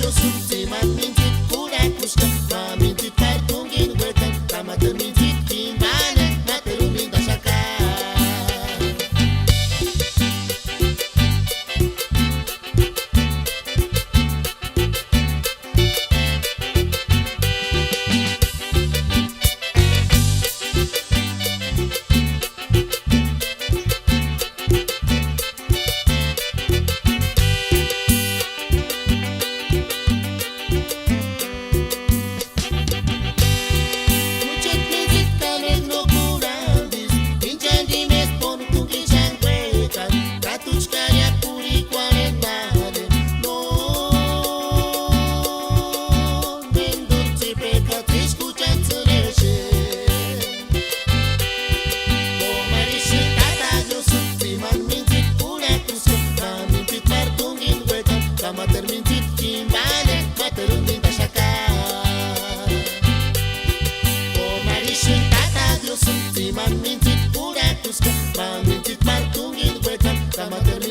eu sunt zi, m-am mințit pura cușcă, m-am mințit partunghin huecan, cam atât mințit chimbane, m-a te lumind așa ca. M-a termințit chimbane, m-a terminit așa ca. O marișin tata, eu sunt zi, m-am mințit pura cuscă, m-am mințit partunghin huecan, m-a terminit.